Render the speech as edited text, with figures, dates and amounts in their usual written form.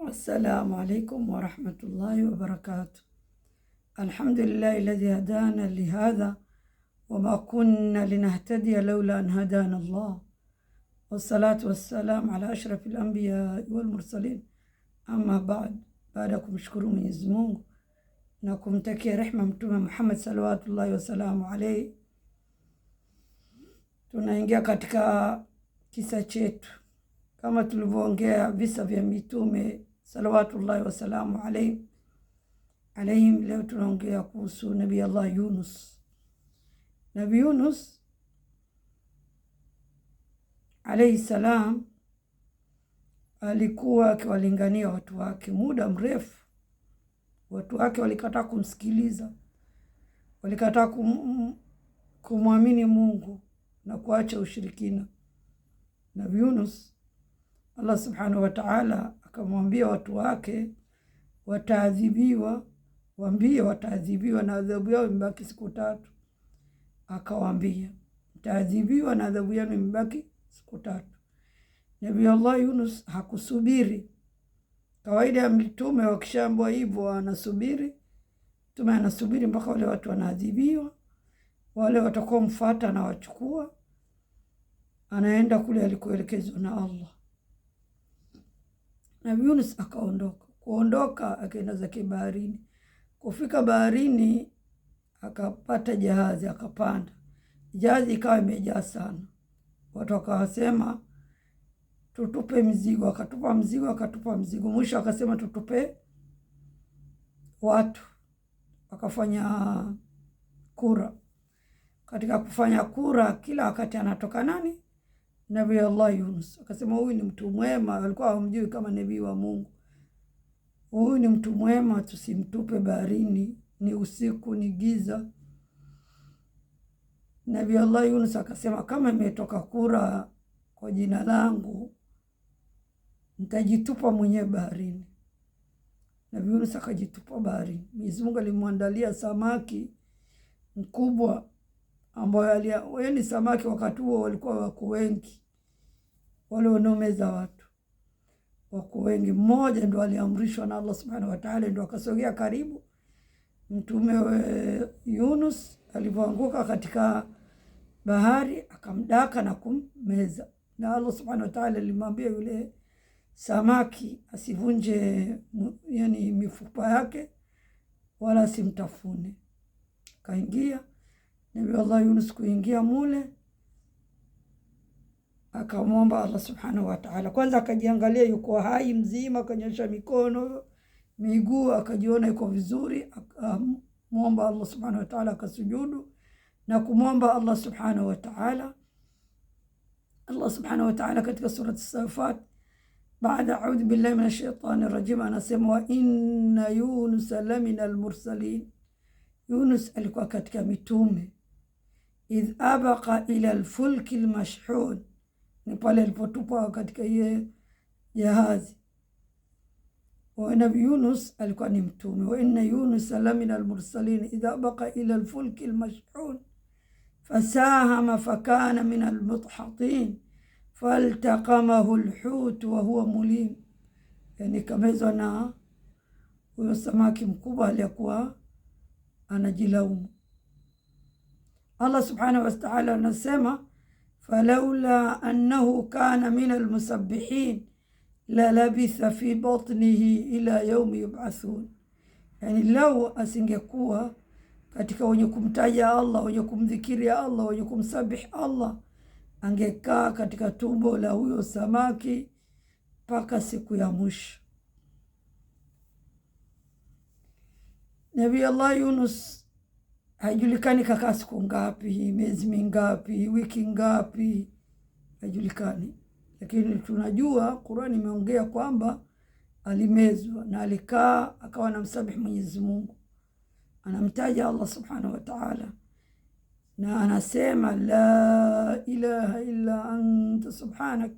السلام عليكم ورحمة الله وبركاته. الحمد لله الذي هدانا لهذا وما كنا لنهتدي لولا أن هدانا الله، والصلاة والسلام على أشرف الأنبياء والمرسلين. أما بعد، baadakum shukuru Mwenyezi Mungu na kumtakia rehema Mtume Muhammad salawatullahi wasalamu alayhi. Tunaingia katika kisa chetu kama tulivyoongea visa vya mitume salawatullahi wasalamu alayhim. Leo tunaongea kuhusu Nabii Allah Yunus. Nabii Yunus alayhi salam alikuwa akiwalingania watu wake muda mrefu. Watu wake walikataa kumsikiliza, walikataa kumwamini Mungu na kuacha ushirikina. Nabii Yunus, Allah subhanahu wa ta'ala akamwambia watu wake wataadhibiwa, waambie wataadhibiwa na adhabu yao imebaki siku 3. Akawaambia mtaadhibiwa na adhabu yao imebaki siku 3. Nabii Allah Yunus hakusubiri. Kawaida ya mitume wakishaambiwa hivyo anasubiri. Mtume anasubiri mpaka wale watu wanaadhibiwa, wale watakao mfuata na wachukua, anaenda kule alikoelekezwa na Allah. Nabii Yunus kuondoka akaenda zake baharini. Kufika baharini akapata jahazi, akapanda. Jahazi ikawa imejaa sana. Watu wakasema tutupe mzigo, akatupa mzigo. Mwisho akasema tutupe watu. Akafanya kura. Katika kufanya kura, kila wakati anatoka nani? Nabii Allah Yunus. Akasema huyu ni mtu mwema. Walikuwa hawamjui kama nabii wa Mungu. Huyu ni mtu mwema, tusimtupe baharini, ni usiku, ni giza. Nabii Allah Yunus akasema kama imetoka kura kwa jina langu, nitajitupa mwenyewe baharini. Nabii Yunus akajitupa baharini. Mwenyezi Mungu alimwandalia samaki mkubwa ambaye ni samaki wakati huo walikuwa wako wengi. Wale wanaomeza watu wako wengi. Mmoja ndo aliamrishwa na Allah subhanahu wa ta'ala, ndo akasogea karibu. Mtume Yunus alipoanguka katika bahari akamdaka na kummeza. Na Allah subhanahu wa ta'ala alimwambia yule samaki asivunje mifupa yake wala asimtafune. Kaingia Nabii Allah Yunus, kuingia mule akamwomba Allah subhanahu wa ta'ala. Kwanza akajiangalia yuko hai mzima, akanyosha mikono, miguu, akajiona yuko vizuri. Akamwomba Allah subhanahu wa ta'ala, akasujudu na kumwomba Allah subhanahu wa ta'ala. Allah subhanahu wa ta'ala katika surah As-Safat, baada a'udhu billahi minash shaitani rajim, anasema wa inna Yunus lamina al-mursalin. Yunus alikuwa katika mitume. Idh abaqa ila al-fulki al-mashhun, ni pale alipotupa katika ile jahazi. Wa Nabii Yunus alikuwa ni mtume. Wa inna Yunus lamina al-mursalin idh abaqa ila al-fulki al-mashhun fasahama fakana min al-mudhatin faltaqamahu al-hut wa huwa mulim. Yani kamezwa na huyo samaki mkubwa aliyekuwa anajilaumu. Allah subhanahu wa ta'ala anasema falaula annahu kana min almusabbihin la labitha fi batnihi ila yawmi yub'athun. Yani lau asingekuwa katika wenye kumtaja Allah, wenye kumdhikiri Allah, wenye kumsabih Allah, angekaa katika tumbo la huyo samaki mpaka siku ya mwisho. Nabii Allah Yunus haijulikani kakaa siku ngapi, miezi mingapi, wiki ngapi, haijulikani. Lakini tunajua Qur'ani imeongea kwamba alimezwa na alikaa akawa anamsabih Mwenyezi Mungu, anamtaja Allah subhanahu wa ta'ala, na anasema la ilaha illa anta subhanak